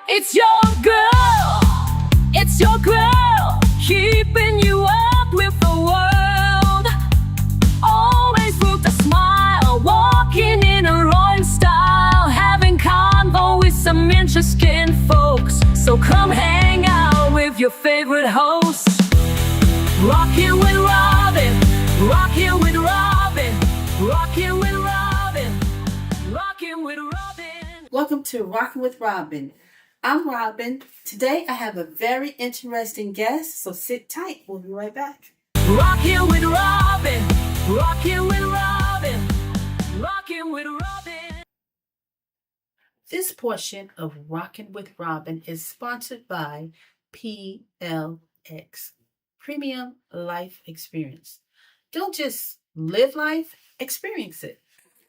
It's your girl, it's your girl, keeping you up with the world. Always with a smile, walking in a royal style, having convo with some interesting folks. So come hang out with your favorite host. Rockin' with Robin, rockin' with Robin, rockin' with Robin, rockin' with Robin. Welcome to Rockin' with Robin. I'm Robin. Today I have a very interesting guest, so sit tight. We'll be right back. Rockin' with Robin, rockin' with Robin, rockin' with Robin. This portion of Rockin' with Robin is sponsored by PLX, Premium Life Experience. Don't just live life, experience it.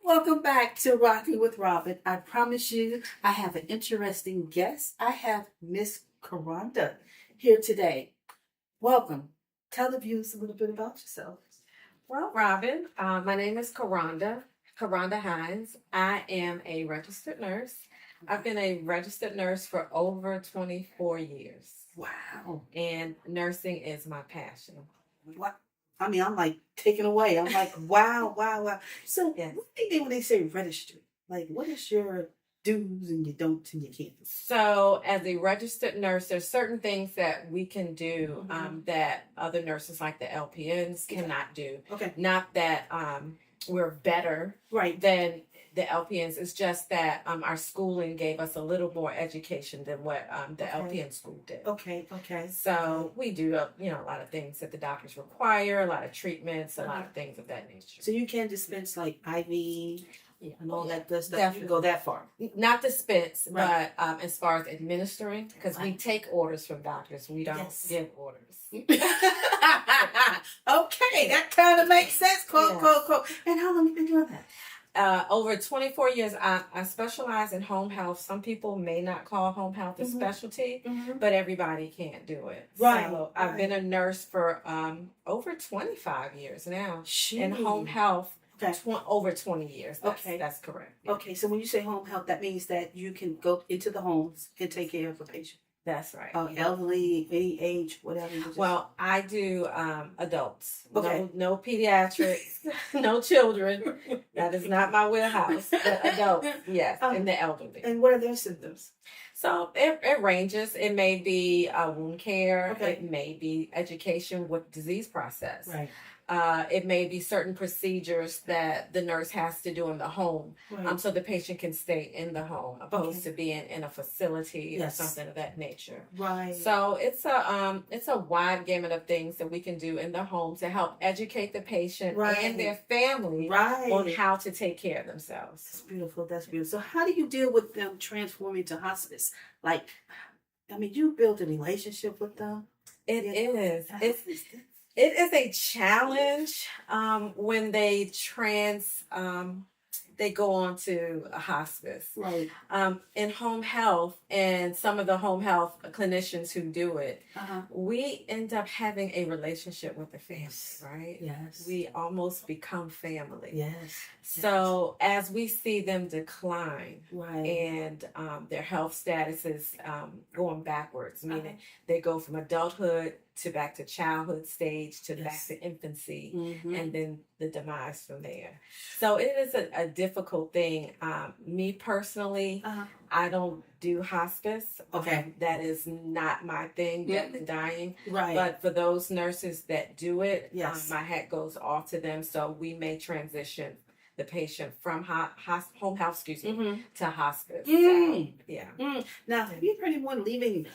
Welcome back to Rockin' with Robin. I promise you I have an interesting guest. I have Miss Karonda here today. Welcome. Tell the viewers a little bit about yourself. Well, Robin, my name is Karonda Hines. I am a registered nurse. I've been a registered nurse for over 24 years. Wow. And nursing is my passion. What? I mean, I'm like taken away. I'm like, wow. So Yes. what do they mean when they say registered? Like, what is your do's and your don'ts and your can'ts? So as a registered nurse, there's certain things that we can do that other nurses like the LPNs cannot do. Okay. Not that we're better Right. than the LPNs. It's just that our schooling gave us a little more education than what the LPN school did. Okay. So we do, a lot of things that the doctors require, a lot of treatments, a lot of things of that nature. So you can dispense like IV and all that good stuff. You can Definitely. go that far. Not dispense, Right. but as far as administering, because we Right. take orders from doctors. We don't Yes. give orders. Okay, that kind of makes sense. Quote. And how long have you been doing that? Over 24 years, I specialize in home health. Some people may not call home health a specialty, but everybody can't do it. Right, So I've been a nurse for over 25 years now. In home health, Okay. over 20 years. Okay. That's correct. Okay, so when you say home health, that means that you can go into the homes and take care of a patient. That's right. Elderly, any age, whatever. You just... Well, I do adults. Okay. No pediatrics, no children. That is not my wheelhouse. But adults, yes, and the elderly. And what are their symptoms? So it ranges. It may be wound care. Okay. It may be education with disease process. Right. It may be certain procedures that the nurse has to do in the home, Right. so the patient can stay in the home opposed to being in a facility Yes. or something of that nature. Right. So it's a wide gamut of things that we can do in the home to help educate the patient Right. and their family Right. on how to take care of themselves. That's beautiful. So how do you deal with them transforming to hospice? Like, I mean, you build a relationship with them. It is. It's It is a challenge when they they go on to a hospice. right. In home health and some of the home health clinicians who do it, we end up having a relationship with the family, right? Yes. We almost become family. Yes. So as we see them decline Right. and their health status is going backwards, meaning they go from adulthood to back to childhood stage to back to infancy, and then the demise from there. So it is a difficult thing. Me personally, I don't do hospice. Okay. That is not my thing, death and dying. Right. But for those nurses that do it, Yes. my hat goes off to them. So we may transition the patient from home health, to hospice. Mm. So, yeah. Now, have you heard anyone leaving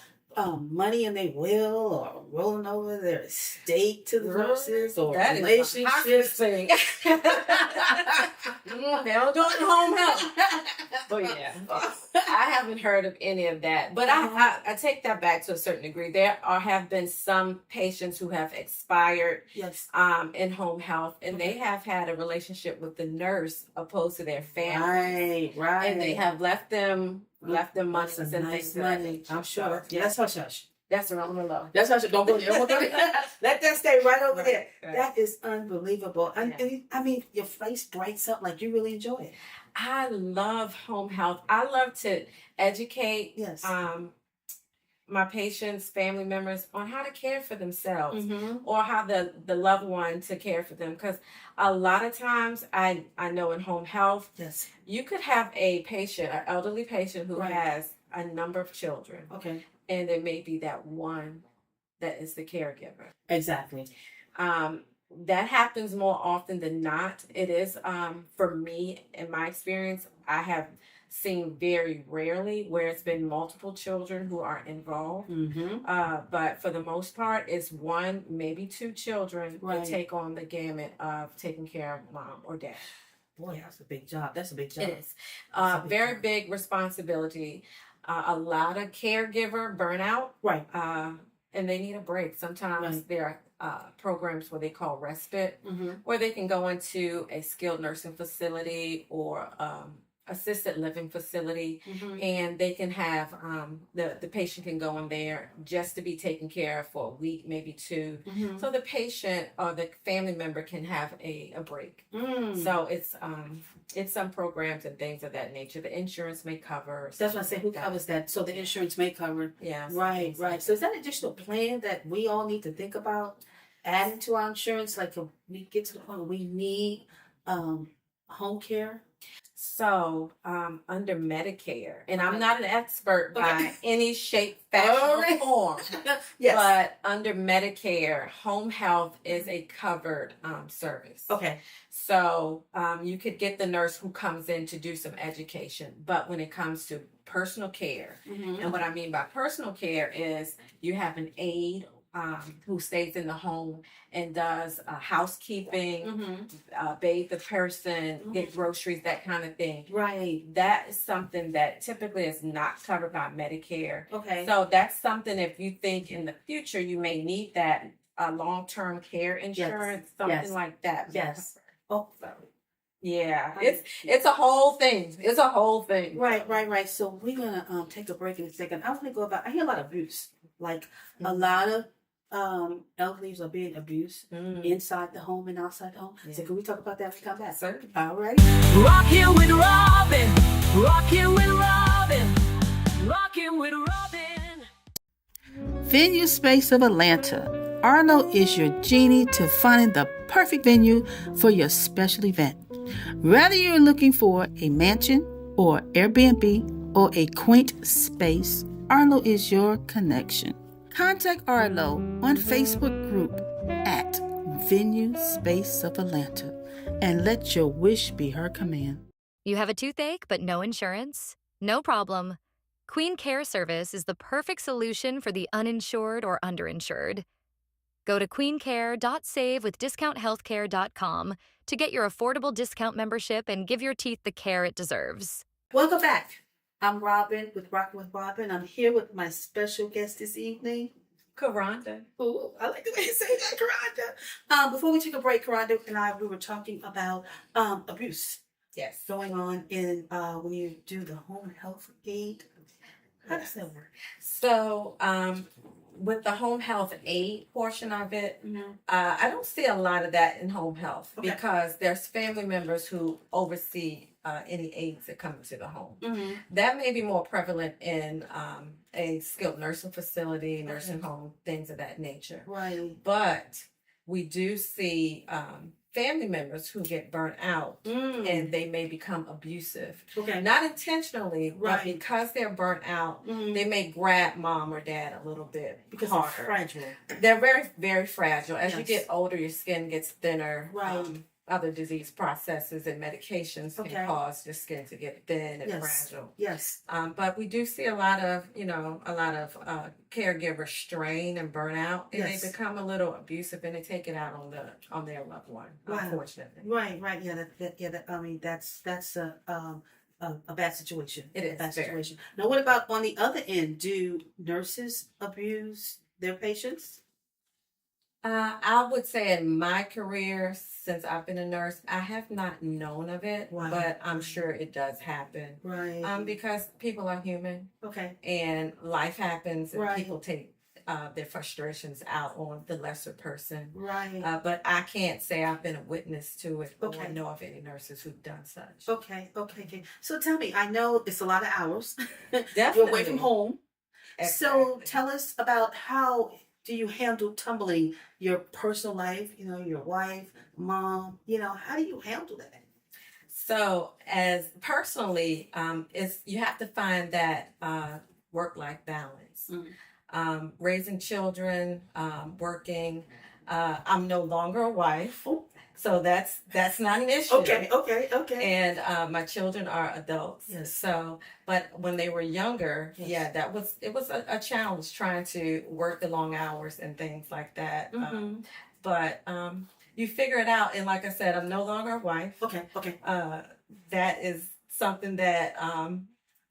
money in their will or rolling over their estate to the nurses or That is a hospice relationships? thing. They don't do it in home health. But yeah, I haven't heard of any of that. But I take that back to a certain degree. There have been some patients who have expired Yes. in home health, and they have had a relationship with the nurse opposed to their family. Right. And they have left them money That's and some things nice of that money. nature. I'm sure. So, That's hush. that's around the low. That's hush. Don't go there. Don't go there. Let that stay right over there. Right. That is unbelievable. Yeah. And I mean, your face brights up like you really enjoy it. I love home health. I love to educate Yes. my patients, family members on how to care for themselves Mm-hmm. or how the loved one to care for them. Because a lot of times I know in home health, Yes. you could have a patient, an elderly patient who Right. has a number of children, Okay. and there may be that one that is the caregiver. Exactly. That happens more often than not. It is, for me, in my experience, I have seen very rarely where it's been multiple children who are involved. Mm-hmm. But for the most part, it's one, maybe two children Right. that take on the gamut of taking care of mom or dad. Boy, that's a big job. That's a big job. It is. That's a big Very job. big responsibility. A lot of caregiver burnout. Right. And they need a break. Sometimes Right. there are programs where they call respite, Mm-hmm. where they can go into a skilled nursing facility or assisted living facility, Mm-hmm. and they can have the patient can go in there just to be taken care of for a week, maybe two. Mm-hmm. So the patient or the family member can have a break. Mm. So it's some programs and things of that nature. The insurance may cover. That's what I said. Who something like that. covers that? So the insurance may cover. Yeah. Right, right. So is that an additional plan that we all need to think about adding to our insurance? Like if we get to the point where we need home care. So, under Medicare, and I'm Okay. not an expert by Okay. any shape, fashion, All or right. form, Yes. but under Medicare, home health is a covered service. Okay. So, you could get the nurse who comes in to do some education, but when it comes to personal care, Mm-hmm. and what I mean by personal care is you have an aide who stays in the home and does housekeeping, Mm-hmm. bathe the person, get groceries, that kind of thing. Right. That is something that typically is not covered by Medicare. Okay. So that's something, if you think in the future you may need that long-term care insurance, something Yes. like that. Yes. Oh. So, yeah, it's a whole thing. It's a whole thing. Right. So we're gonna take a break in a second. I want to go about. I hear a lot of abuse. Like a lot of elderlies are being abused inside the home and outside the home. So Yeah. can we talk about that when we come back? Certainly. All right. Rockin' with Robin, rockin' with Robin, rockin' with Robin. Venue Space of Atlanta. Arlo is your genie to finding the perfect venue for your special event. Whether you're looking for a mansion or Airbnb or a quaint space, Arlo is your connection. Contact Arlo on Facebook group at Venue Space of Atlanta and let your wish be her command. You have a toothache but no insurance? No problem. Queen Care Service is the perfect solution for the uninsured or underinsured. Go to queencare.savewithdiscounthealthcare.com to get your affordable discount membership and give your teeth the care it deserves. Welcome back. I'm Robin with Rockin' with Robin. I'm here with my special guest this evening. Karonda. Oh, I like the way you say that, Karanda. Before we took a break, Karanda and I, we were talking about abuse Yes. going on in when you do the home health aid. How does that work? So, with the home health aid portion of it, I don't see a lot of that in home health Okay. because there's family members who oversee any aides that come into the home. Mm-hmm. That may be more prevalent in a skilled nursing facility, nursing home, things of that nature. Right. But we do see family members who get burnt out and they may become abusive. Okay. Not intentionally, Right. but because they're burnt out, Mhm. they may grab mom or dad a little bit Because harder. it's fragile. They're very, very fragile. As you Yes. get older, your skin gets thinner. Right. Other disease processes and medications Okay. can cause your skin to get thin and Yes. fragile. Yes. But we do see a lot of caregiver strain and burnout, and Yes. they become a little abusive, and they take it out on their loved one. Wow. Unfortunately, Right. Yeah. I mean, that's a bad situation. It is a bad very. situation. Now, what about on the other end? Do nurses abuse their patients? I would say in my career, since I've been a nurse, I have not known of it, Wow. but I'm sure it does happen. Right. Because people are human Okay. and life happens, and Right. people take their frustrations out on the lesser person. Right. But I can't say I've been a witness to it or Okay. know of any nurses who've done such. Okay. Okay. So tell me, I know it's a lot of hours. You're Definitely. away from home. So Exactly. tell us about how do you handle tumbling your personal life, your wife, mom, how do you handle that? So, as personally, it's you have to find that work-life balance. Raising children, working. I'm no longer a wife, Oh, so that's not an issue. okay. And my children are adults. Yes. So, but when they were younger, Yes. yeah, it was a challenge trying to work the long hours and things like that. But you figure it out. And like I said, I'm no longer a wife. Okay. That is something that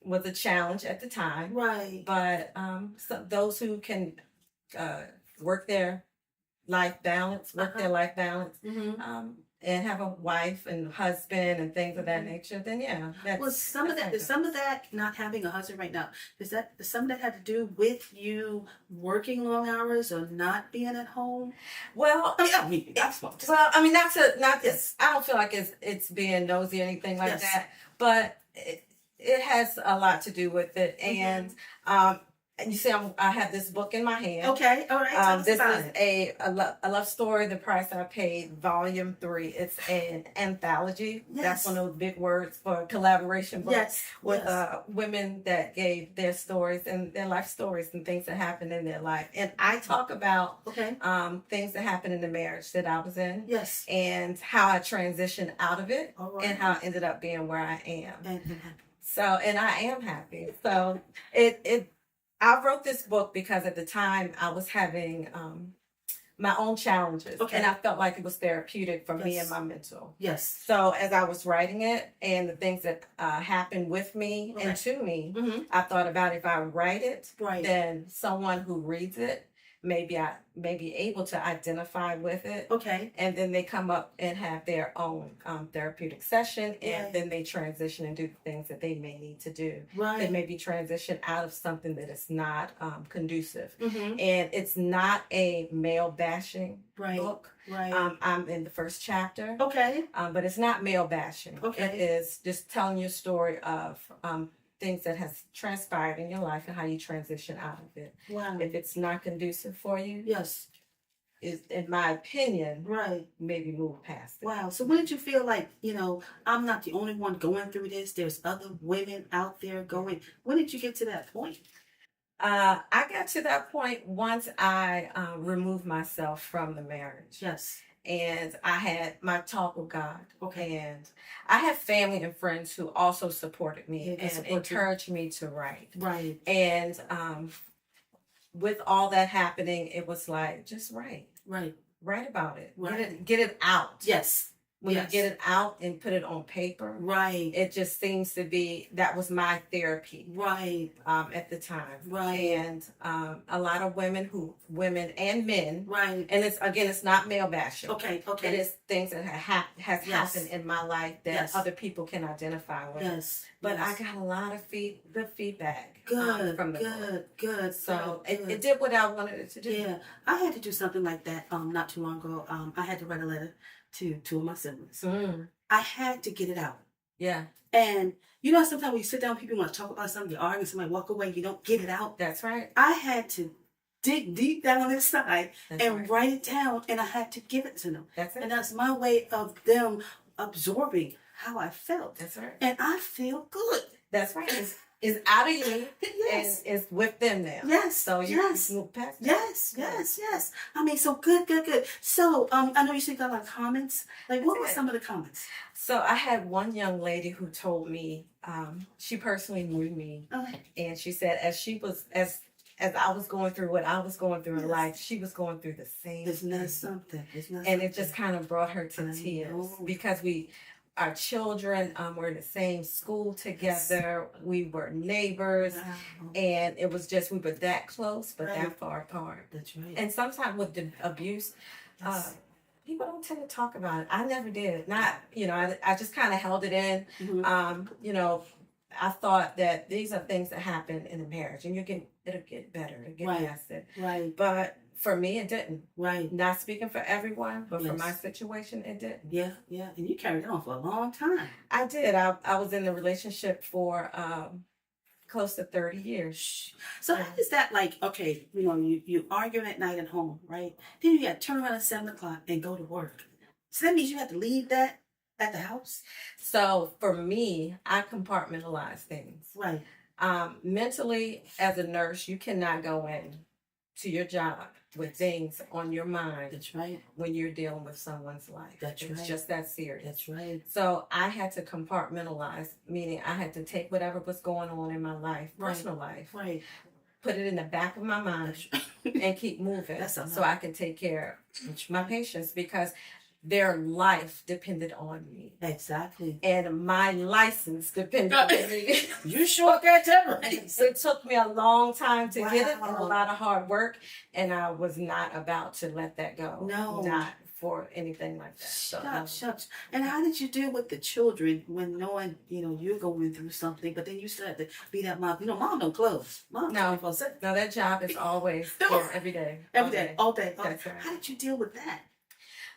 was a challenge at the time. Right. But so those who can work their life balance, Uh-huh. and have a wife and husband and things of that nature, then yeah. Well, some of that's that not having a husband right now, does some of that have to do with you working long hours or not being at home? well, That's what. well, I mean, not Yes. I don't feel like it's being nosy or anything like Yes. that, but it has a lot to do with it. And you see, I have this book in my hand. Okay, all right. Tell us This about is it. a love story, The Price I Paid, Volume 3. It's an anthology. Yes. That's one of those big words for a collaboration book Yes. with yes. women that gave their stories and their life stories and things that happened in their life. And I talk about Okay. things that happened in the marriage that I was in Yes. and how I transitioned out of it All right. and how I ended up being where I am. And So, and I am happy. So I wrote this book because at the time I was having my own challenges, Okay. and I felt like it was therapeutic for me Yes. and my mental. yes. So as I was writing it and the things that happened with me Okay. and to me, Mm-hmm. I thought about if I write it, Right. then someone who reads it, maybe I may be able to identify with it. Okay. And then they come up and have their own therapeutic session, and Right. then they transition and do the things that they may need to do. They Right. maybe transition out of something that is not conducive. Mm-hmm. And it's not a male bashing Right. book. Right. I'm in the first chapter, Okay. but it's not male bashing. Okay. It is just telling your story of things that has transpired in your life and how you transition out of it. Wow. If it's not conducive for you, Yes. is in my opinion, Right. maybe move past it. Wow. So when did you feel like, I'm not the only one going through this? There's other women out there going. When did you get to that point? I got to that point once I removed myself from the marriage. Yes. And I had my talk with God. Okay. And I have family and friends who also supported me Yeah, they and support you. encouraged me to write. Right. And with all that happening, it was like, just write. Right. Write about it. Right. Get it out. Yes. When Yes. you get it out and put it on paper, Right. it just seems to be, that was my therapy. Right. At the time. Right. And a lot of women and men, Right. and it's not male bashing. Okay. It Okay. is things that has Yes. happened in my life that Yes. other people can identify with. Yes. But yes. I got a lot of good feedback Good. from the book. Good. So good. it did what I wanted it to do. Yeah, I had to do something like that not too long ago. I had to write a letter to two of my siblings. Mm, I had to get it out. yeah, And sometimes when you sit down, people want to talk about something, you argue, somebody walk away, you don't get it out. that's right. I had to dig deep down inside That's and right. write it down, and I had to give it to them. That's it. And that's my way of them absorbing how I felt. That's right. And I feel good. That's right. It's out of you Yes. and it's with them now. Yes. So you yes. can move past that. Yes. I mean, so good. So, I know you said you got a lot of comments. Like, what were some of the comments? So I had one young lady who told me, she personally knew me, Okay. and she said as I was going through what I was going through in Yes. life, she was going through the same Isn't that thing. something? And it just kind of brought her to I tears know. because our children were in the same school together. We were neighbors, Wow. and it was just we were that close but Right. that far apart. That's right. And sometimes with the abuse, Yes. people don't tend to talk about it. I never did. Not, I just kind of held it in. Mhm. I thought that these are things that happen in a marriage, and it'll get better, it'll get Right. past it. Right. But for me, it didn't. Right. Not speaking for everyone, but for Yes. my situation, it didn't. Yeah. Yeah. And you carried it on for a long time. I did. I was in a relationship for close to 30 years. So how is that like? Okay, you arguing at night at home, right? Then you got to turn around at 7 o'clock and go to work. So that means you have to leave that at the house. So for me, I compartmentalize things. Right. Mentally, as a nurse, you cannot go in to your job with things on your mind That's right. when you're dealing with someone's life. That's It's right. just that serious. That's right. So I had to compartmentalize, meaning I had to take whatever was going on in my life, Right. personal life, Right. put it in the back of my mind, and keep moving That's a so lot. I can take care of my patients because their life depended on me. Exactly. And my license depended on me. You sure got that right. So it took me a long time to get it and a Wow. lot of hard work. And I was not about to let that go. No. Not for anything like that. So, Shucks. And how did you deal with the children when knowing, you're going through something, but then you still have to be that mom? Mom don't close. Mom No. 24/7. no, that job is always there every day. Every day, all day. That's right. How did you deal with that?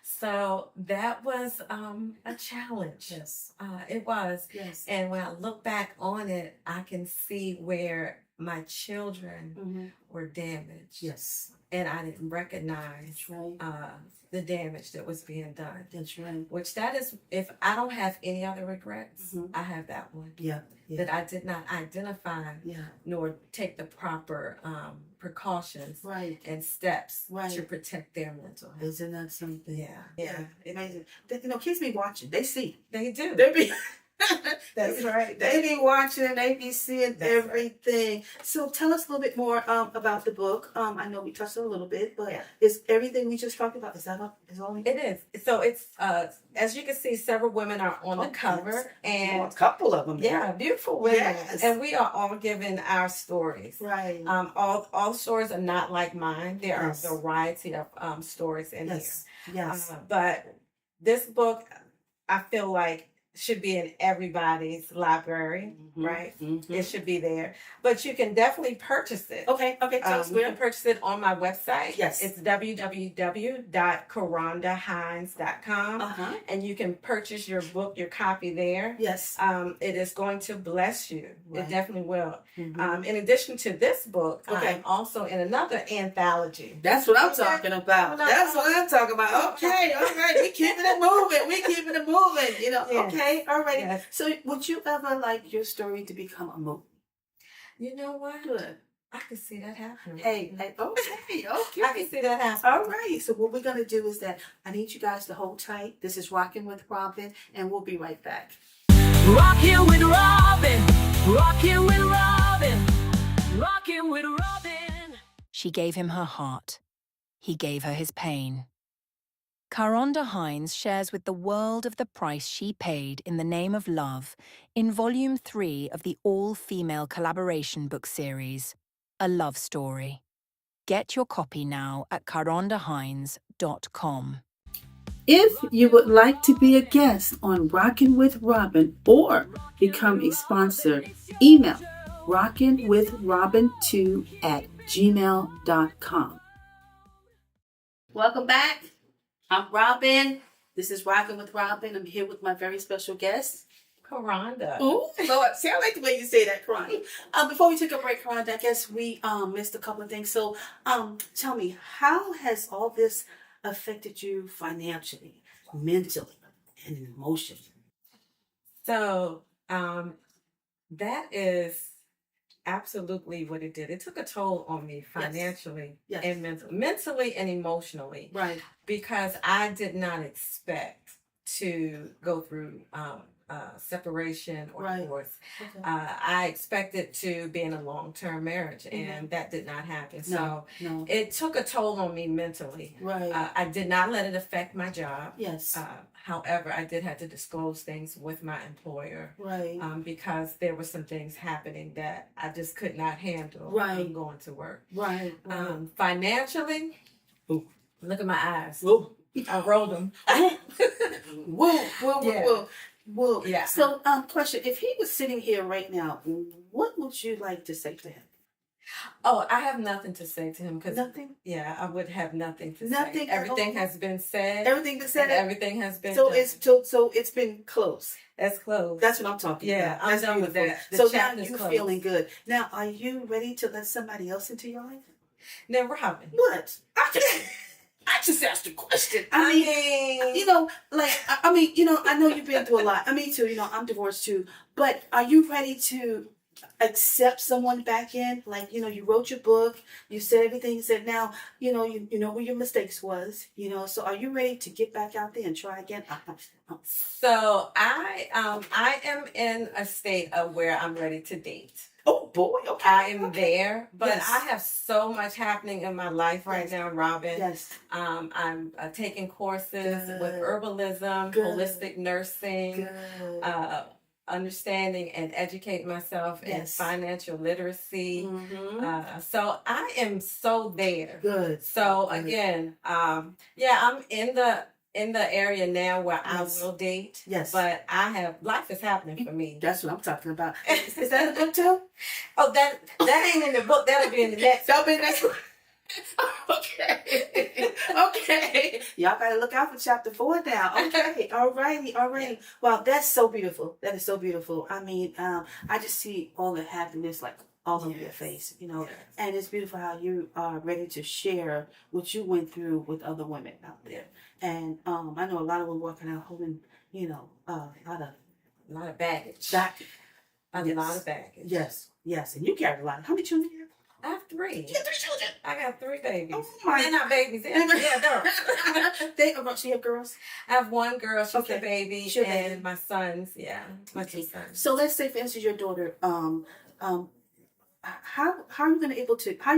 So that was a challenge. Yes. It was. Yes. And when I look back on it, I can see where my children Mm-hmm. were damaged. Yes. And I didn't recognize That's right. the damage that was being done. That's right. Which that is, if I don't have any other regrets, Mhm. I have that one. Yeah. Yeah. That I did not identify Yeah. nor take the proper precautions Right. and steps Right. to protect their mental health. Isn't that something? Yeah, yeah. Amazing. Kids be watching. They see. They do. They be. That's right. They be watching and they be seeing That's right. everything. So tell us a little bit more about the book. I know we touched on a little bit, but Yeah. is everything we just talked about, is that up? Is all? It is. So it's as you can see, several women are on the Oh, cover, yes. and a couple of them. yeah, beautiful women. Yes. And we are all giving our stories. Right. All stories are not like mine. There Yes. are a variety of stories in Yes. here. Yes. But this book, I feel like, should be in everybody's library, Mhm. right? Mhm. It should be there. But you can definitely purchase it. Okay. Tell us You can where. purchase it on my website. Yes. It's www.karondahines.com. And you can purchase your book, your copy there. Yes. It is going to bless you. Right. It definitely will. Mhm. In addition to this book, Okay. I'm also in another anthology. That's what I'm Okay. talking about. No, That's no. what I'm talking about. Okay, all right. We keeping it moving. We keeping it moving. Yes. Okay, all right. Yes. So would you ever like your story to become a movie? You know what? Good. I could see that happening. Hey, okay. I can see that happening. All right. So what we're gonna do is that I need you guys to hold tight. This is Rocking with Robin, and we'll be right back. Rocking with Robin, rocking with Robin, rocking with Robin. She gave him her heart. He gave her his pain. Karonda Hines shares with the world of the price she paid in the name of love in Volume 3 of the all-female collaboration book series, A Love Story. Get your copy now at karondahines.com. If you would like to be a guest on Rockin' with Robin or become a sponsor, email rockinwithrobin2@gmail.com. Welcome back. I'm Robin. This is Rockin' with Robin. I'm here with my very special guest. Karonda. Oh, Lord. See, I like the way you say that, Karonda. Before we took a break, Karonda, I guess we missed a couple of things. So tell me, how has all this affected you financially, mentally, and emotionally? So that is absolutely what it did. It took a toll on me financially Yes. and mentally and emotionally, Right. because I did not expect to go through separation or Right. divorce. Okay. I expected to be in a long-term marriage, and that did not happen. So No. it took a toll on me mentally. Right. I did not let it affect my job. Yes. However, I did have to disclose things with my employer Right. because there were some things happening that I just could not handle Right. going to work. Right. Financially, Ooh. look at my eyes. Whoa. I rolled them. Whoa. Yeah. So, question: if he was sitting here right now, what would you like to say to him? Oh, I have nothing to say to him because Nothing. yeah, I would have nothing to Nothing say. at Everything all? has been said. Everything that's said. And everything has been So done. it's been close. That's close. That's what I'm talking Yeah, about. I'm That's done with beautiful. that. The So now chapter's you're closed. feeling good. Now, are you ready to let somebody else into your life? Now, Robin. What? I just asked a question. I mean, you know, like, I mean, you know, I know you've been through a lot. Me too. You know, I'm divorced too. But are you ready to accept someone back in? Like, you know, you wrote your book, you said everything. You said now, you know where your mistakes was. You know, so are you ready to get back out there and try again? So I am in a state of where I'm ready to date. Oh boy, okay. I am there, but Yes. I have so much happening in my life right Yes. now, Robin. Yes. I'm taking courses with Good. herbalism, Good. holistic nursing, Good. understanding and educating myself in Yes. financial literacy. Mm-hmm. So I am so there. Good. So Good. again, yeah, I'm in the area now where Yes. I will date. Yes. But life is happening for me. That's what I'm talking about. Is that a book too? Oh, that ain't in the book. That'll be in the next. That'll be next. Okay. Okay. Y'all gotta look out for chapter 4 now. Okay. Alrighty. Wow, that's so beautiful. That is so beautiful. I mean, I just see all the happiness like all over your face, you know. Yes. And it's beautiful how you are ready to share what you went through with other women out there. And I know a lot of them walking out holding, you know, a lot of baggage. back. A Yes. lot of baggage. Yes. And you carry a lot. How many children do you have? I have 3. You have 3 children. I got 3 babies. Oh my. They're not babies. Yeah, girls. So you have girls? I have one girl. She's Okay. a baby, She's a and baby. my sons. Yeah, my 2 sons. So let's say, for instance, your daughter. How are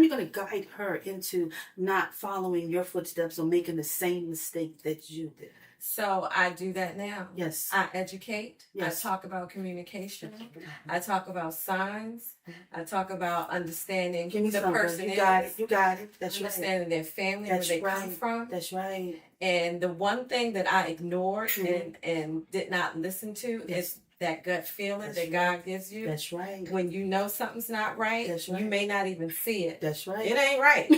you going to guide her into not following your footsteps or making the same mistake that you did? So I do that now. Yes. I educate. Yes. I talk about communication. I talk about signs. I talk about understanding Give me who the something. person You is. got it. You got it. That's right. Understanding their family, That's where they come right. from. That's right. And the one thing that I ignored Mhm. and did not listen to Yes. is that gut feeling That's that God gives you. That's right. When you know something's not right, That's you right. may not even see it. That's right. It ain't right.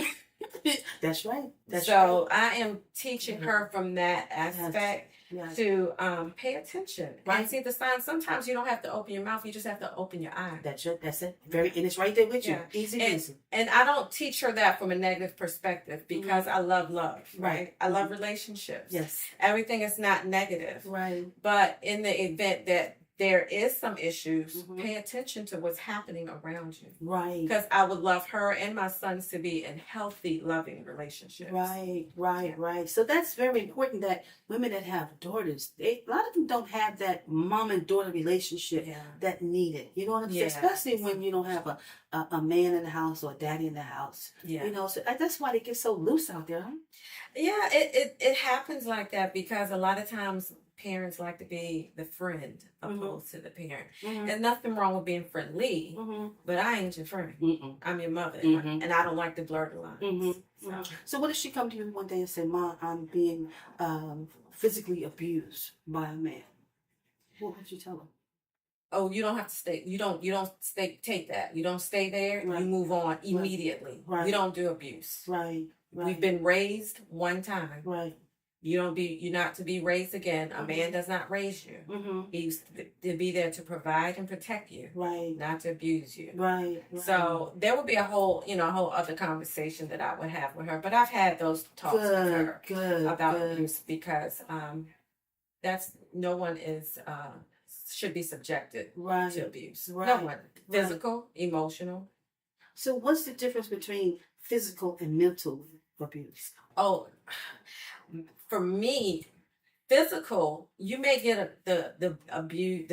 That's right. That's So right. I am teaching her from that aspect Yes. to pay attention Right. and see the signs. Sometimes you don't have to open your mouth; you just have to open your eyes. That's it. That's it. And it's right there with you. Yeah. Easy And, peasy. and I don't teach her that from a negative perspective because I love love, Mm-hmm. Right. right? I love relationships. Yes. Everything is not negative. Right. But in the event that there is some issues, Mhm. pay attention to what's happening around you. Right. Because I would love her and my sons to be in healthy, loving relationships. Right. So that's very important that women that have daughters, a lot of them don't have that mom and daughter relationship Yeah. that needed. You know what I'm saying? Yeah. Especially when you don't have a man in the house or a daddy in the house. Yeah. You know, so that's why they get so loose out there, huh? Yeah, it happens like that because a lot of times parents like to be the friend opposed to the parent. Mm-hmm. And nothing wrong with being friendly, Mm-hmm. but I ain't your friend. Mm-mm. I'm your mother, Mhm. and I don't like to blur the lines. Mhm. So, So what if she come to you one day and say, "Mom, I'm being physically abused by a man"? What would you tell her? oh, you don't have to stay. You don't stay. Take that. You don't stay there. Right. You move on immediately. Right. You don't do abuse. Right. We've been raised one time. Right. You're not to be raised again. A man does not raise you. Mm-hmm. He's to be there to provide and protect you, Right. not to abuse you. Right. So there would be a whole other conversation that I would have with her. But I've had those talks with her good about good. abuse because that's no one is should be subjected Right. to abuse. Right. No one. Physical, emotional. So what's the difference between physical and mental abuse? Oh, for me, physical, you may get the abuse,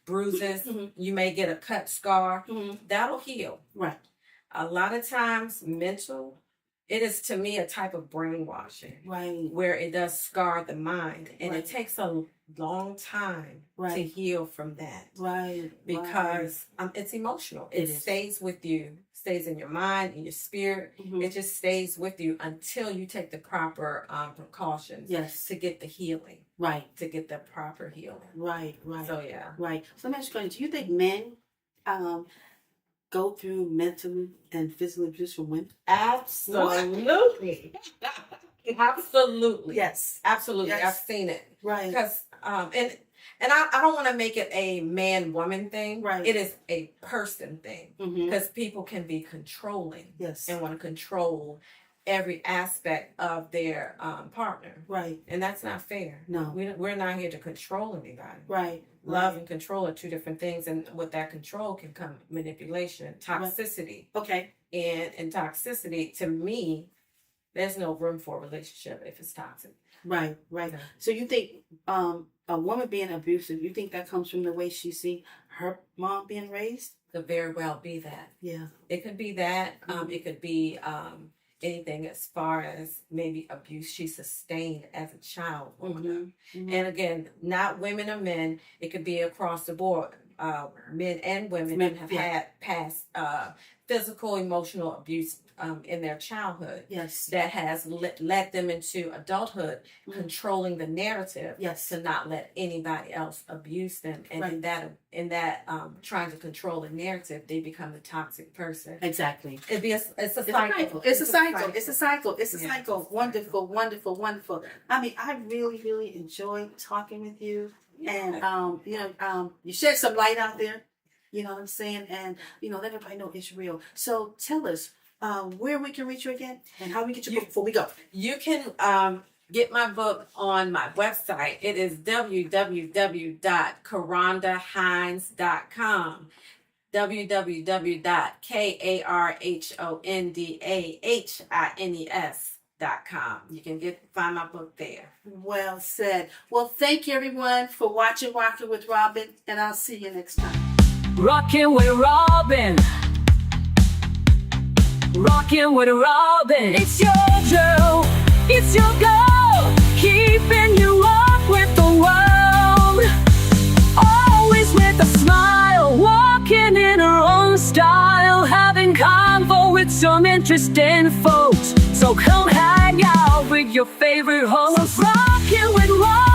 bruises. Mhm. You may get a cut scar. Mm-hmm. That'll heal. Right. A lot of times, mental, it is to me a type of brainwashing Right. where it does scar the mind, and Right. it takes a long time to Right. heal from that Right. because it's emotional. It It is. stays with you, stays in your mind, in your spirit. Mhm. It just stays with you until you take the proper precautions Yes. to get the healing, Right. to get the proper healing. Right. Right. So yeah. Right. So let me ask you a question. Do you think men go through mental and physical abuse from women? Absolutely. Absolutely. Yes. Absolutely. Yes. I've seen it. Right. Because and I don't want to make it a man-woman thing. Right. It is a person thing. Mm-hmm. Because people can be controlling Yes. and want to control every aspect of their partner. Right. And that's not fair. No. We're not here to control anybody. Right. Love and control are two different things. And with that control can come manipulation, toxicity. Okay. And in toxicity, to me, there's no room for a relationship if it's toxic. Right. Right. Okay. So you think a woman being abusive, you think that comes from the way she see her mom being raised? Could very well be that. Yeah. It could be that. It could be anything as far as maybe abuse she sustained as a child growing up. Mm-hmm. And again, not women or men. It could be across the board. Men and women Men, have yeah. had past physical, emotional abuse in their childhood Yes. that has led them into adulthood, controlling the narrative Yes. to not let anybody else abuse them. And Right. in that trying to control the narrative, they become the toxic person. Exactly. It's a It's a cycle. cycle. It's a cycle. It's a cycle. It's a Yeah. cycle. Wonderful, wonderful, wonderful. I mean, I really, really enjoyed talking with you. And you shed some light out there. You know what I'm saying? And let everybody know it's real. So tell us where we can reach you again and how we get your book before we go. You can get my book on my website. It is www.karondahines.com. www.karondahines.com. You can find my book there. Well said. Well, thank you everyone for watching Rocking with Robin, and I'll see you next time. Rockin' with Robin. Rockin' with Robin. It's your girl. It's your girl. Keeping you up with the world. Always with a smile. Walking in her own style. Having convo with some interesting folks. So come hang out with your favorite host. Rockin' with Robin.